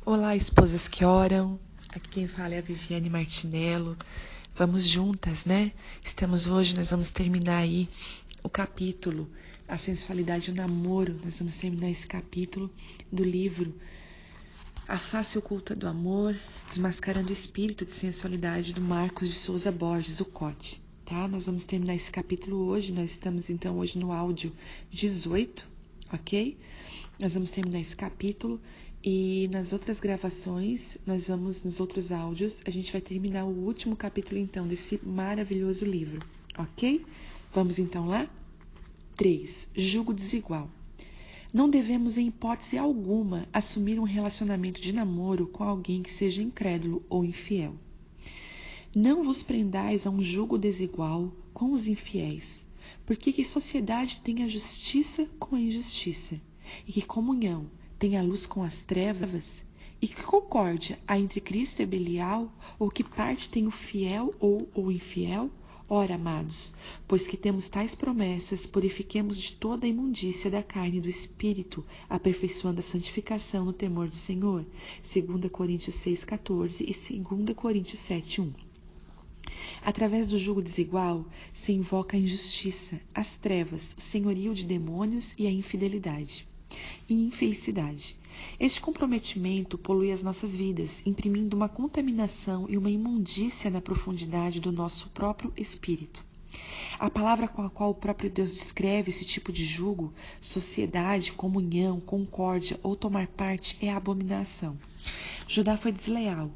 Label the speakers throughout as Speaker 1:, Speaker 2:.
Speaker 1: Olá, esposas que oram. Aqui quem fala é a Viviane Martinello. Vamos juntas, né? Nós vamos terminar aí o capítulo A Sensualidade e o Namoro. Nós vamos terminar esse capítulo do livro A Face Oculta do Amor, Desmascarando o Espírito de Sensualidade, do Marcos de Souza Borges, o Cote. Tá? Nós vamos terminar esse capítulo hoje. Nós estamos então hoje no áudio 18, ok? Nós vamos terminar esse capítulo e nas outras gravações, nos outros áudios, a gente vai terminar o último capítulo então desse maravilhoso livro, ok? Vamos então lá? 3. Jugo desigual. Não devemos em hipótese alguma assumir um relacionamento de namoro com alguém que seja incrédulo ou infiel. Não vos prendais a um jugo desigual com os infiéis, porque que sociedade tem a justiça com a injustiça, e que comunhão tem a luz com as trevas, e que concórdia há entre Cristo e Belial, ou que parte tem o fiel ou o infiel? Ora, amados, pois que temos tais promessas, purifiquemos de toda a imundícia da carne e do espírito, aperfeiçoando a santificação no temor do Senhor. 2 Coríntios 6,14 e 2 Coríntios 7,1. Através do jugo desigual se invoca a injustiça, as trevas, o senhorio de demônios e a infidelidade e infelicidade. Este comprometimento polui as nossas vidas, imprimindo uma contaminação e uma imundícia na profundidade do nosso próprio espírito. A palavra com a qual o próprio Deus descreve esse tipo de jugo, sociedade, comunhão, concórdia ou tomar parte é a abominação. Judá foi desleal.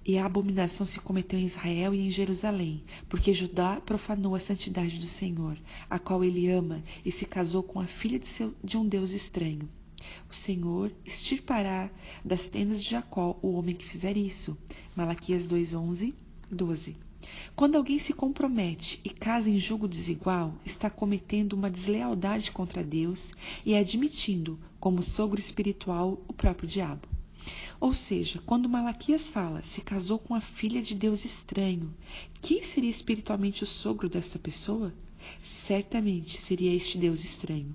Speaker 1: E a abominação se cometeu em Israel e em Jerusalém, porque Judá profanou a santidade do Senhor, a qual ele ama, e se casou com a filha de um Deus estranho. O Senhor extirpará das tendas de Jacó o homem que fizer isso. Malaquias 2:11, 12. Quando alguém se compromete e casa em jugo desigual, está cometendo uma deslealdade contra Deus e admitindo, como sogro espiritual, o próprio diabo. Ou seja, quando Malaquias fala, se casou com a filha de Deus estranho, quem seria espiritualmente o sogro dessa pessoa? Certamente seria este Deus estranho.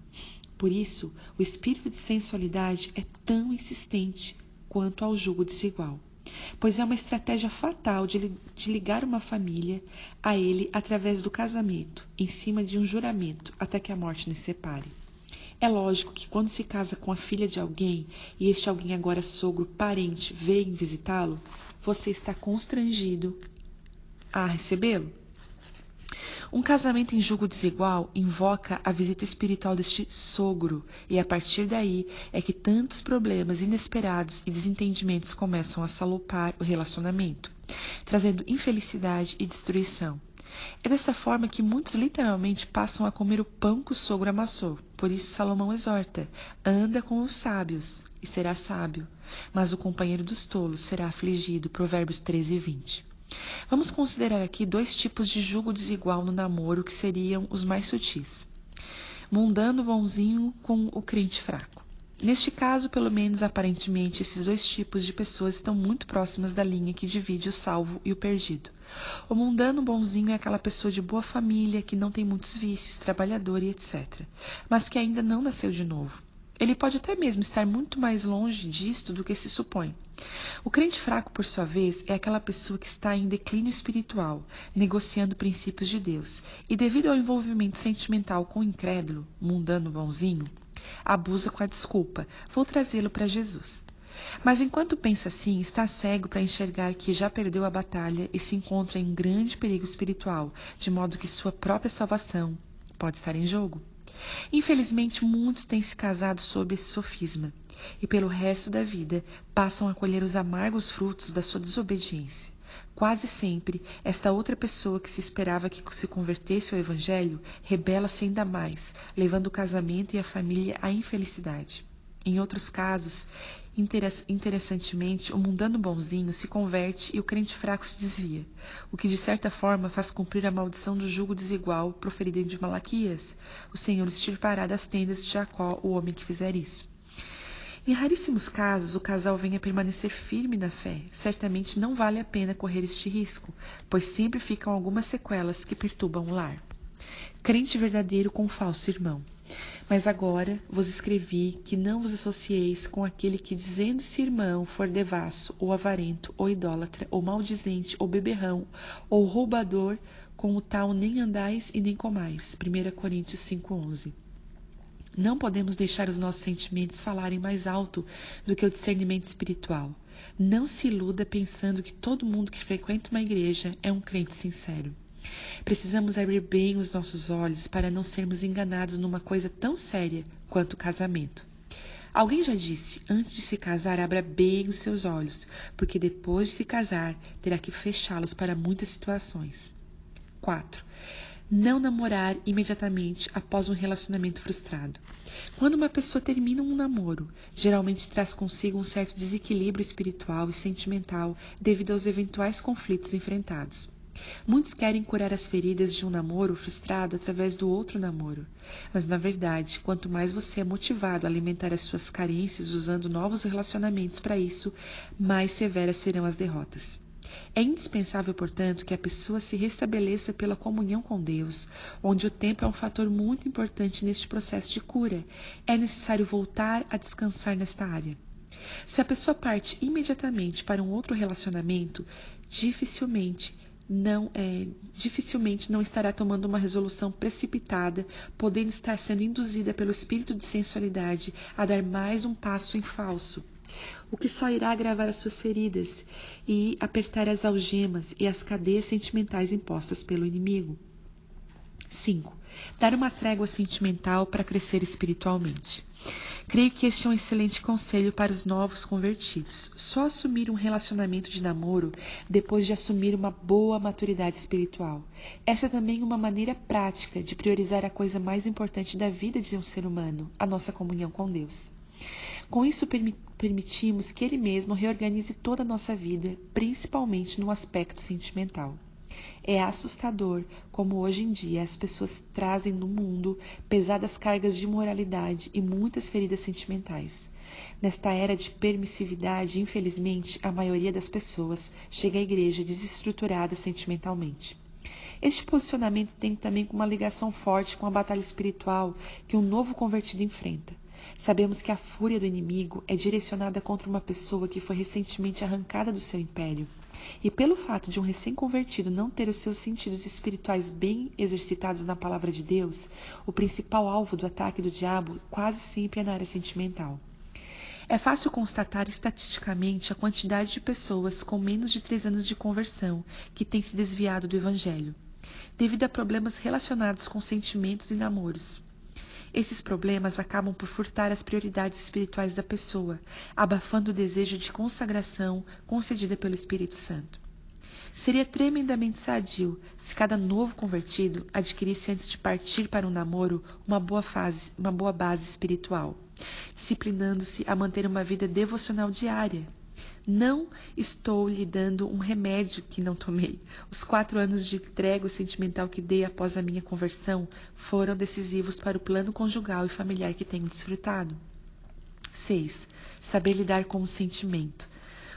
Speaker 1: Por isso, o espírito de sensualidade é tão insistente quanto ao jugo desigual, pois é uma estratégia fatal de ligar uma família a ele através do casamento, em cima de um juramento, até que a morte nos separe. É lógico que quando se casa com a filha de alguém, e este alguém agora sogro, parente, vem visitá-lo, você está constrangido a recebê-lo. Um casamento em jugo desigual invoca a visita espiritual deste sogro, e a partir daí é que tantos problemas inesperados e desentendimentos começam a salopar o relacionamento, trazendo infelicidade e destruição. É dessa forma que muitos literalmente passam a comer o pão que o sogro amassou. Por isso Salomão exorta: anda com os sábios e será sábio, mas o companheiro dos tolos será afligido. Provérbios 13:20. Vamos considerar aqui dois tipos de jugo desigual no namoro que seriam os mais sutis. Mundano bonzinho com o crente fraco. Neste caso, pelo menos aparentemente, esses dois tipos de pessoas estão muito próximas da linha que divide o salvo e o perdido. O mundano bonzinho é aquela pessoa de boa família, que não tem muitos vícios, trabalhador e etc., mas que ainda não nasceu de novo. Ele pode até mesmo estar muito mais longe disto do que se supõe. O crente fraco, por sua vez, é aquela pessoa que está em declínio espiritual, negociando princípios de Deus, e devido ao envolvimento sentimental com o incrédulo, mundano bonzinho, abusa com a desculpa: vou trazê-lo para Jesus. Mas enquanto pensa assim, está cego para enxergar que já perdeu a batalha e se encontra em grande perigo espiritual, de modo que sua própria salvação pode estar em jogo. Infelizmente, muitos têm se casado sob esse sofisma e pelo resto da vida passam a colher os amargos frutos da sua desobediência. Quase sempre, esta outra pessoa que se esperava que se convertesse ao Evangelho rebela-se ainda mais, levando o casamento e a família à infelicidade. Em outros casos, interessantemente, o mundano bonzinho se converte e o crente fraco se desvia, o que de certa forma faz cumprir a maldição do jugo desigual proferida de Malaquias: o Senhor extirpará das tendas de Jacó o homem que fizer isso. Em raríssimos casos, o casal vem a permanecer firme na fé. Certamente não vale a pena correr este risco, pois sempre ficam algumas sequelas que perturbam o lar. Crente verdadeiro com falso irmão. Mas agora vos escrevi que não vos associeis com aquele que, dizendo-se irmão, for devasso, ou avarento, ou idólatra, ou maldizente, ou beberrão, ou roubador, com o tal nem andais e nem comais. 1 Coríntios 5:11. Não podemos deixar os nossos sentimentos falarem mais alto do que o discernimento espiritual. Não se iluda pensando que todo mundo que frequenta uma igreja é um crente sincero. Precisamos abrir bem os nossos olhos para não sermos enganados numa coisa tão séria quanto o casamento. Alguém já disse, antes de se casar, abra bem os seus olhos, porque depois de se casar, terá que fechá-los para muitas situações. 4. Não namorar imediatamente após um relacionamento frustrado. Quando uma pessoa termina um namoro, geralmente traz consigo um certo desequilíbrio espiritual e sentimental devido aos eventuais conflitos enfrentados. Muitos querem curar as feridas de um namoro frustrado através do outro namoro. Mas, na verdade, quanto mais você é motivado a alimentar as suas carências usando novos relacionamentos para isso, mais severas serão as derrotas. É indispensável, portanto, que a pessoa se restabeleça pela comunhão com Deus, onde o tempo é um fator muito importante neste processo de cura. É necessário voltar a descansar nesta área. Se a pessoa parte imediatamente para um outro relacionamento, dificilmente não estará tomando uma resolução precipitada, podendo estar sendo induzida pelo espírito de sensualidade a dar mais um passo em falso, o que só irá agravar as suas feridas e apertar as algemas e as cadeias sentimentais impostas pelo inimigo. 5. Dar uma trégua sentimental para crescer espiritualmente. Creio que este é um excelente conselho para os novos convertidos. Só assumir um relacionamento de namoro depois de assumir uma boa maturidade espiritual. Essa é também uma maneira prática de priorizar a coisa mais importante da vida de um ser humano, a nossa comunhão com Deus. Com isso, permitimos que Ele mesmo reorganize toda a nossa vida, principalmente no aspecto sentimental. É assustador como hoje em dia as pessoas trazem no mundo pesadas cargas de imoralidade e muitas feridas sentimentais. Nesta era de permissividade, infelizmente, a maioria das pessoas chega à igreja desestruturada sentimentalmente. Este posicionamento tem também uma ligação forte com a batalha espiritual que um novo convertido enfrenta. Sabemos que a fúria do inimigo é direcionada contra uma pessoa que foi recentemente arrancada do seu império. E pelo fato de um recém-convertido não ter os seus sentidos espirituais bem exercitados na palavra de Deus, o principal alvo do ataque do diabo quase sempre é na área sentimental. É fácil constatar estatisticamente a quantidade de pessoas com menos de 3 anos de conversão que têm se desviado do Evangelho, devido a problemas relacionados com sentimentos e namoros. Esses problemas acabam por furtar as prioridades espirituais da pessoa, abafando o desejo de consagração concedida pelo Espírito Santo. Seria tremendamente sadio se cada novo convertido adquirisse antes de partir para um namoro uma boa base espiritual, disciplinando-se a manter uma vida devocional diária. Não estou lhe dando um remédio que não tomei. Os 4 anos de trégua sentimental que dei após a minha conversão foram decisivos para o plano conjugal e familiar que tenho desfrutado. 6. Saber lidar com o sentimento.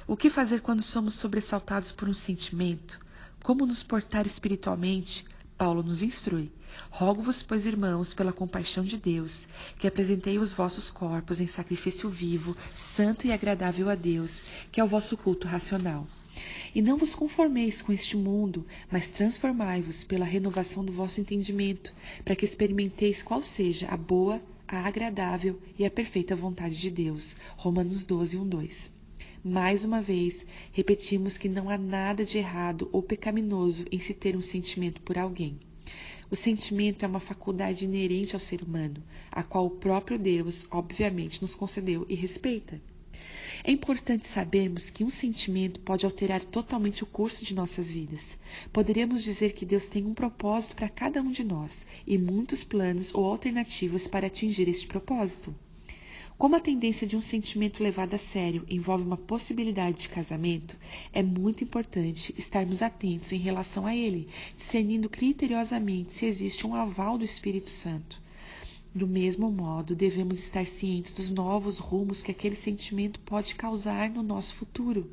Speaker 1: O que fazer quando somos sobressaltados por um sentimento? Como nos portar espiritualmente? Paulo nos instrui. Rogo-vos, pois, irmãos, pela compaixão de Deus, que apresentei os vossos corpos em sacrifício vivo, santo e agradável a Deus, que é o vosso culto racional. E não vos conformeis com este mundo, mas transformai-vos pela renovação do vosso entendimento, para que experimenteis qual seja a boa, a agradável e a perfeita vontade de Deus. Romanos 12, 1-2. Mais uma vez, repetimos que não há nada de errado ou pecaminoso em se ter um sentimento por alguém. O sentimento é uma faculdade inerente ao ser humano, a qual o próprio Deus, obviamente, nos concedeu e respeita. É importante sabermos que um sentimento pode alterar totalmente o curso de nossas vidas. Poderíamos dizer que Deus tem um propósito para cada um de nós e muitos planos ou alternativas para atingir este propósito. Como a tendência de um sentimento levado a sério envolve uma possibilidade de casamento, é muito importante estarmos atentos em relação a ele, discernindo criteriosamente se existe um aval do Espírito Santo. Do mesmo modo, devemos estar cientes dos novos rumos que aquele sentimento pode causar no nosso futuro.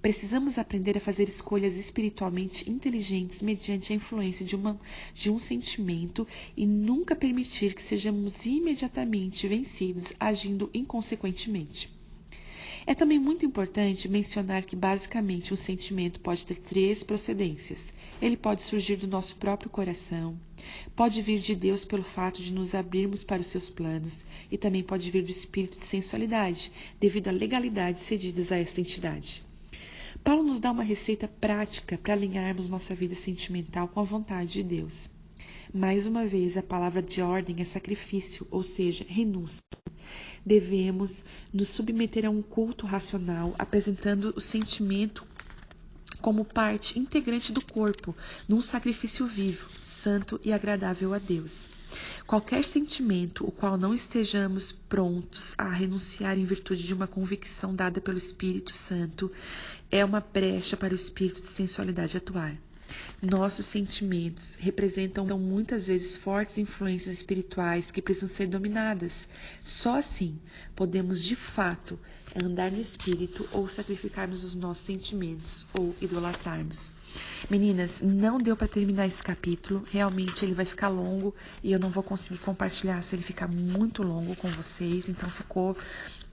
Speaker 1: Precisamos aprender a fazer escolhas espiritualmente inteligentes mediante a influência de um sentimento e nunca permitir que sejamos imediatamente vencidos agindo inconsequentemente. É também muito importante mencionar que, basicamente, um sentimento pode ter 3 procedências. Ele pode surgir do nosso próprio coração, pode vir de Deus pelo fato de nos abrirmos para os seus planos e também pode vir do espírito de sensualidade, devido à legalidade cedidas a esta entidade. Paulo nos dá uma receita prática para alinharmos nossa vida sentimental com a vontade de Deus. Mais uma vez, a palavra de ordem é sacrifício, ou seja, renúncia. Devemos nos submeter a um culto racional, apresentando o sentimento como parte integrante do corpo, num sacrifício vivo, santo e agradável a Deus. Qualquer sentimento o qual não estejamos prontos a renunciar em virtude de uma convicção dada pelo Espírito Santo é uma brecha para o espírito de sensualidade atuar. Nossos sentimentos representam muitas vezes fortes influências espirituais que precisam ser dominadas. Só assim podemos de fato andar no espírito ou sacrificarmos os nossos sentimentos ou idolatrarmos. Meninas, não deu para terminar esse capítulo, realmente ele vai ficar longo e eu não vou conseguir compartilhar se ele ficar muito longo com vocês, então ficou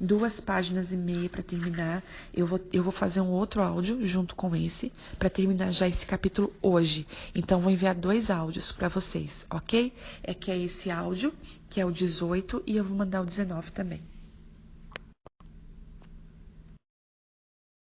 Speaker 1: 2,5 páginas para terminar. Eu vou fazer um outro áudio junto com esse para terminar já esse capítulo hoje. Então vou enviar 2 áudios para vocês, ok? Que é esse áudio, que é o 18, e eu vou mandar o 19 também.